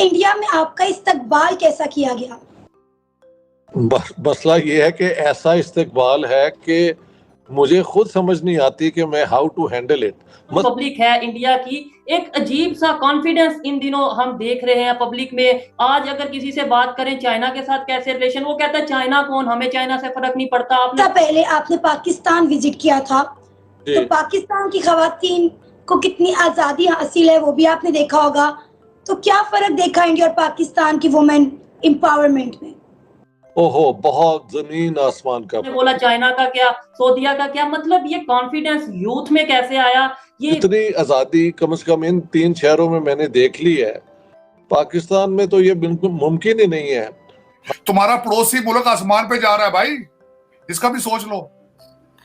India में आपका इस्तकबाल कैसा किया गया? मसला ये है कि ऐसा इस्तकबाल है कि मुझे खुद समझ नहीं आती कि मैं how to handle it. Public है इंडिया की, एक अजीब सा कॉन्फिडेंस इन दिनों हम देख रहे हैं पब्लिक में। आज अगर किसी से बात करें चाइना के साथ कैसे रिलेशन, वो कहता है चाइना कौन, हमें चाइना से फर्क नहीं पड़ता। आपने पहले आपने पाकिस्तान विजिट किया था, तो पाकिस्तान की खवातीन को कितनी आजादी हासिल है वो भी आपने देखा होगा। तो क्या फर्क देखा इंडिया और पाकिस्तान की वुमेन एम्पावरमेंट में? ओहो, बहुत जमीन आसमान का। बोला चाइना का क्या, सऊदीया का क्या, मतलब ये कॉन्फिडेंस यूथ में कैसे आया? ये इतनी आजादी कम से कम इन 3 शहरों में मैंने देख ली है, पाकिस्तान में तो ये बिल्कुल मुमकिन ही नहीं है। तुम्हारा पड़ोसी मुल्क आसमान पे जा रहा है भाई, इसका भी सोच लो।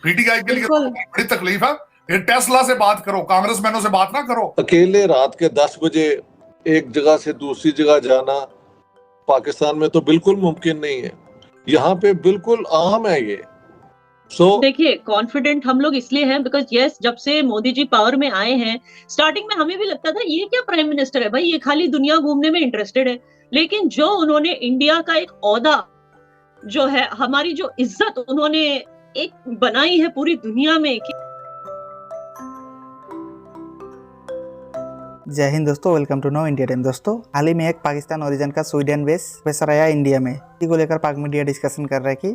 पीटीआई के लिए बड़ी तकलीफ है। ये टेस्ला से बात करो, कांग्रेसमैनों से बात ना करो। अकेले रात के 10 बजे एक जगह से दूसरी जगह जाना पाकिस्तान में तो बिल्कुल मुमकिन नहीं है, यहाँ पे बिल्कुल आम है ये। देखिए, कॉन्फिडेंट हम लोग इसलिए हैं बिकॉज यस, जब से मोदी जी पावर में आए हैं, स्टार्टिंग में हमें भी लगता था ये क्या प्राइम मिनिस्टर है भाई, ये खाली दुनिया घूमने में इंटरेस्टेड है। लेकिन जो उन्होंने इंडिया का एक ओहदा जो है, हमारी जो इज्जत उन्होंने एक बनाई है पूरी दुनिया में। जय हिंद दोस्तों, welcome to no India time. दोस्तों, हाल ही में एक पाकिस्तान ओरिजिन का स्वीडन बेस प्रोफेसर आया इंडिया में। इसी को लेकर पाक मीडिया डिस्कशन कर रहा है कि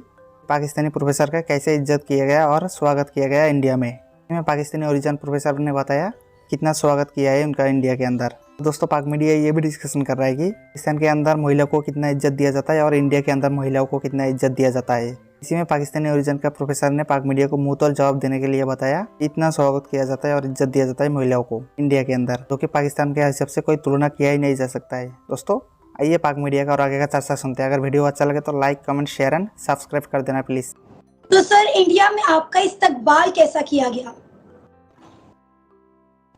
पाकिस्तानी प्रोफेसर का कैसे इज्जत किया गया और स्वागत किया गया इंडिया में। पाकिस्तानी ओरिजिन प्रोफेसर ने बताया कितना स्वागत किया है उनका इंडिया के अंदर। दोस्तों, पाक मीडिया ये भी डिस्कशन कर रहा है कि पाकिस्तान के अंदर महिलाओं को कितना इज्जत दिया जाता है और इंडिया के अंदर महिलाओं को कितना इज्जत दिया जाता है। इसी में पाकिस्तानी ओरिजिन का प्रोफेसर ने पाक मीडिया को मुंह तोड़ जवाब देने के लिए बताया इतना स्वागत किया जाता है और इज्जत दिया जाता है महिलाओं को इंडिया के अंदर, जो कि पाकिस्तान के हिसाब से कोई तुलना किया ही नहीं जा सकता है। दोस्तों, आइए पाक मीडिया का और आगे का चर्चा सुनते हैं। अगर वीडियो अच्छा लगे तो like, comment, share and subscribe कर देना प्लीज। तो सर, इंडिया में आपका इस्तकबाल कैसा किया गया?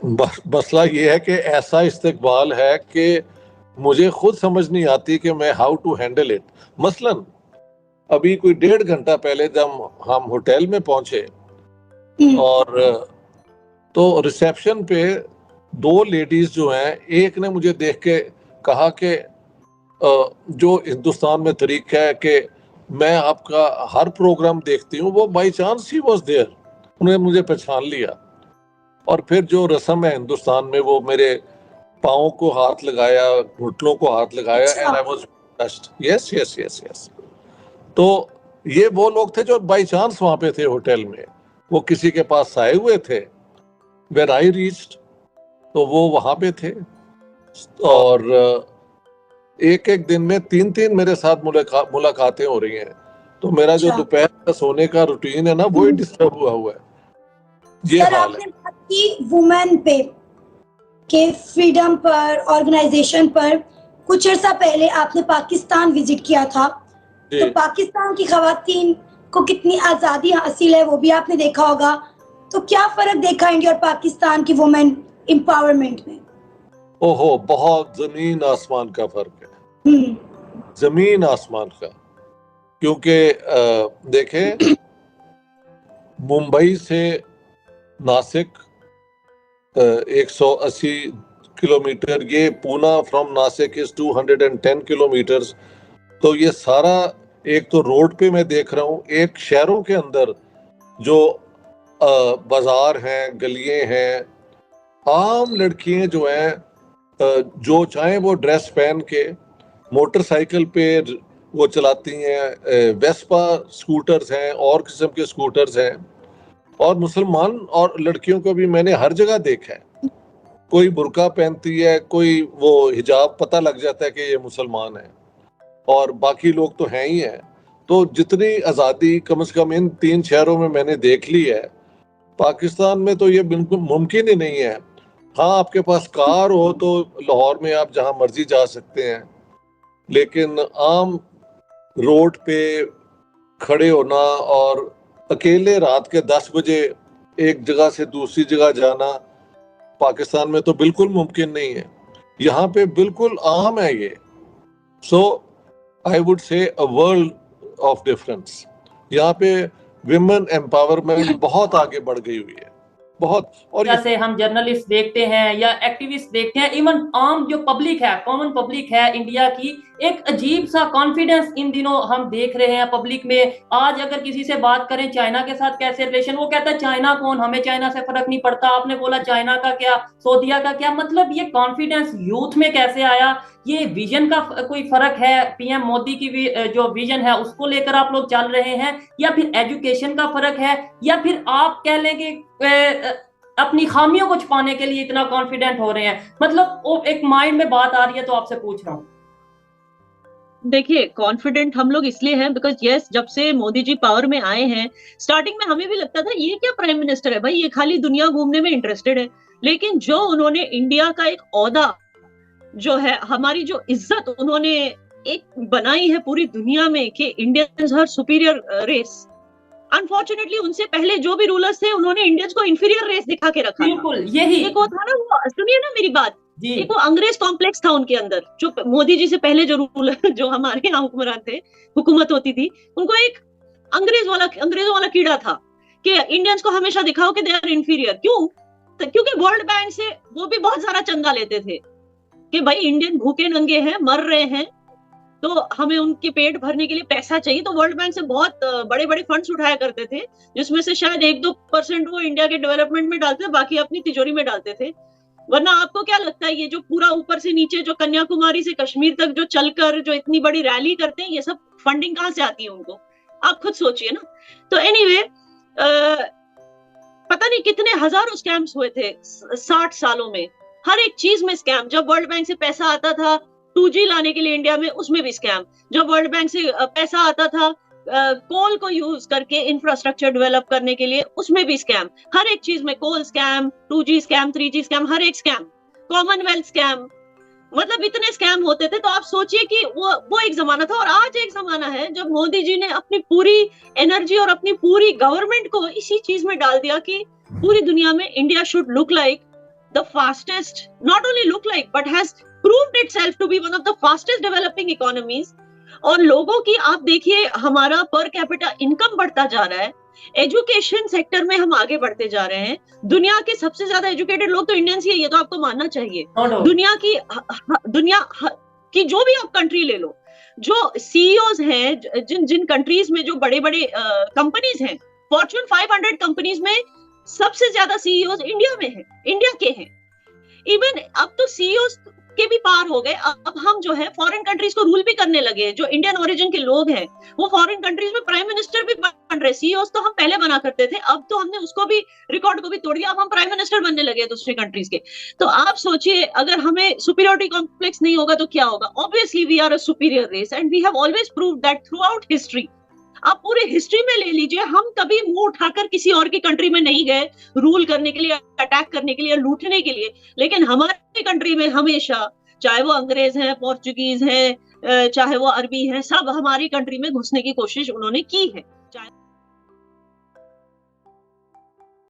मसला ये है कि ऐसा इस्तकबाल है कि मुझे खुद समझ नहीं आती कि मैं हाउ टू हैंडल इट। मसलन अभी कोई 1.5 घंटा पहले जब हम होटल में पहुंचे और तो रिसेप्शन पे 2 लेडीज जो हैं, एक ने मुझे देख के कहा कि जो हिंदुस्तान में तरीका है कि मैं आपका हर प्रोग्राम देखती हूँ, वो बाई चांस ही वाज देयर, उन्होंने मुझे पहचान लिया। और फिर जो रस्म है हिंदुस्तान में, वो मेरे पाँव को हाथ लगाया, घुटनों को हाथ लगाया and I was touched. Yes yes yes yes. तो ये वो लोग थे जो बाई चांस वहां पे थे होटल में, वो किसी के पास आए हुए थे। वेयर आई रीच्ड, तो वो वहां पे थे और एक एक दिन में 3 मेरे साथ मुलाकातें हो रही हैं। तो मेरा जो दोपहर का सोने का रूटीन है ना, वो ही डिस्टर्ब हुआ है। ये सर, हाल आपने बात की वुमेन पे के फ्रीडम पर, ऑर्गेनाइजेशन पर। कुछ अर्सा पहले आपने पाकिस्तान विजिट किया था, तो पाकिस्तान की खवातीन को कितनी आजादी हासिल है वो भी आपने देखा होगा। तो क्या फर्क देखा इंडिया और पाकिस्तान की वुमेन एम्पावरमेंट में? ओहो, बहुत जमीन आसमान का फर्क है, जमीन आसमान का। क्योंकि देखें, मुंबई से नासिक 180 किलोमीटर, ये Poona from Nashik is 210 kilometres. तो ये सारा एक तो रोड पे मैं देख रहा हूँ, एक शहरों के अंदर जो बाजार हैं, गलियां हैं, आम लड़कियां जो हैं जो चाहें वो ड्रेस पहन के मोटरसाइकिल पे वो चलाती हैं, वेस्पा स्कूटर्स हैं और किस्म के स्कूटर्स हैं। और मुसलमान और लड़कियों को भी मैंने हर जगह देखा है, कोई बुर्का पहनती है, कोई वो हिजाब, पता लग जाता है कि ये मुसलमान है, और बाकी लोग तो हैं ही हैं। तो जितनी आज़ादी कम से कम इन 3 शहरों में मैंने देख ली है, पाकिस्तान में तो ये बिल्कुल मुमकिन ही नहीं है। हाँ, आपके पास कार हो तो लाहौर में आप जहाँ मर्जी जा सकते हैं, लेकिन आम रोड पे खड़े होना और अकेले रात के 10 बजे एक जगह से दूसरी जगह जाना पाकिस्तान में तो बिल्कुल मुमकिन नहीं है, यहाँ पे बिल्कुल आम है ये। सो I would say a world of difference. यहाँ पे विमेन एम्पावरमेंट बहुत आगे बढ़ गई हुई है, बहुत। और जैसे हम जर्नलिस्ट देखते हैं या एक्टिविस्ट देखते हैं, इवन आम जो पब्लिक है, कॉमन पब्लिक है इंडिया की, एक अजीब सा कॉन्फिडेंस इन दिनों हम देख रहे हैं पब्लिक में। आज अगर किसी से बात करें चाइना के साथ कैसे रिलेशन, वो कहता है चाइना कौन, हमें चाइना से फर्क नहीं पड़ता। आपने बोला चाइना का क्या, सऊदीया का क्या, मतलब ये कॉन्फिडेंस यूथ में कैसे आया? ये विजन का कोई फर्क है? पीएम मोदी की जो विजन है उसको लेकर आप लोग चल रहे हैं, या फिर एजुकेशन का फर्क है, या फिर आप कह लें कि अपनी खामियों को छुपाने के लिए इतना कॉन्फिडेंट हो रहे हैं? मतलब वो एक माइंड में बात आ रही है तो आपसे पूछ रहा हूँ। देखिए, कॉन्फिडेंट हम लोग इसलिए हैं बिकॉज यस, जब से मोदी जी पावर में आए हैं, स्टार्टिंग में हमें भी लगता था ये क्या प्राइम मिनिस्टर है भाई, ये खाली दुनिया घूमने में इंटरेस्टेड है। लेकिन जो उन्होंने इंडिया का एक ओहदा जो है, हमारी जो इज्जत उन्होंने एक बनाई है पूरी दुनिया में कि Indians are superior race. Unfortunately उनसे पहले जो भी रूलर्स थे उन्होंने इंडियंस को इंफीरियर रेस दिखा के रखा। बिल्कुल यही एक वो था ना, वो सुनिए ना मेरी बात, जी। एक वो अंग्रेज कॉम्प्लेक्स था उनके अंदर, जो मोदी जी से पहले जो रूलर जो हमारे यहाँ हुक्मरान थे, हुकूमत होती थी, उनको एक अंग्रेजों वाला कीड़ा था कि इंडियंस को हमेशा दिखाओ कि दे आर इंफीरियर। क्यों? क्योंकि वर्ल्ड बैंक से वो भी बहुत सारा चंदा लेते थे कि भाई इंडियन भूखे नंगे हैं, मर रहे हैं, तो हमें उनके पेट भरने के लिए पैसा चाहिए। तो वर्ल्ड बैंक से बहुत बड़े बड़े फंड्स उठाया करते थे, जिसमें से शायद 1-2% वो इंडिया के डेवलपमेंट में डालते थे, बाकी अपनी तिजोरी में डालते थे। वरना आपको क्या लगता है, ये जो पूरा ऊपर से नीचे, जो कन्याकुमारी से कश्मीर तक जो चलकर जो इतनी बड़ी रैली करते हैं, ये सब फंडिंग कहाँ से आती है उनको? आप खुद सोचिए ना। तो एनीवे, पता नहीं कितने हजारों स्कैम्स हुए थे 60 सालों में, हर एक चीज में स्कैम। जब वर्ल्ड बैंक से पैसा आता था 2G लाने के लिए इंडिया में, उसमें भी स्कैम। जब वर्ल्ड बैंक से पैसा आता था कोल को यूज करके इंफ्रास्ट्रक्चर डेवलप करने के लिए, उसमें भी स्कैम। हर एक चीज में coal scam, 2G scam, 3G scam, हर एक स्कैम, कॉमनवेल्थ स्कैम, मतलब इतने स्कैम होते थे। तो आप सोचिए कि वो एक जमाना था। और आज एक जमाना है जब मोदी जी ने अपनी पूरी एनर्जी और अपनी पूरी गवर्नमेंट को इसी चीज में डाल दिया कि पूरी दुनिया में India should look like the fastest, not only look like but has proved itself to be one of the fastest developing economies। और लोगों की आप देखिए, हमारा पर कैपिटा इनकम बढ़ता जा रहा है, एजुकेशन सेक्टर में हम आगे बढ़ते जा रहे हैं। दुनिया के सबसे ज्यादा एजुकेटेड लोग तो इंडियंस ही है, ये तो आपको मानना चाहिए। दुनिया की जो भी आप कंट्री ले लो, जो सीईओज हैं, जिन कंट्रीज में जो बड़े बड़े कंपनीज हैं, फॉर्च्यून 500 कंपनीज में सबसे ज्यादा सीईओज इंडिया में है, इंडिया के हैं। इवन अब तो सीईओज के भी पार हो गए। अब हम जो है फॉरेन कंट्रीज को रूल भी करने लगे। जो इंडियन ओरिजिन के लोग हैं वो फॉरेन कंट्रीज में प्राइम मिनिस्टर भी बन रहे। सीईओज तो हम पहले बना करते थे, अब तो हमने उसको भी, रिकॉर्ड को भी तोड़ दिया। अब हम प्राइम मिनिस्टर बनने लगे दूसरी कंट्रीज के। तो आप सोचिए, अगर हमें सुपीरियरिटी कॉम्प्लेक्स नहीं होगा तो क्या होगा? Obviously we are a superior race and we have always proved that throughout history. आप पूरे हिस्ट्री में ले लीजिए, हम कभी मुंह उठाकर किसी और की कंट्री में नहीं गए रूल करने के लिए, अटैक करने के लिए, लूटने के लिए। लेकिन हमारी कंट्री में हमेशा, चाहे वो अंग्रेज हैं, पोर्चुगीज हैं, चाहे वो अरबी हैं, सब हमारी कंट्री में घुसने की कोशिश उन्होंने की है।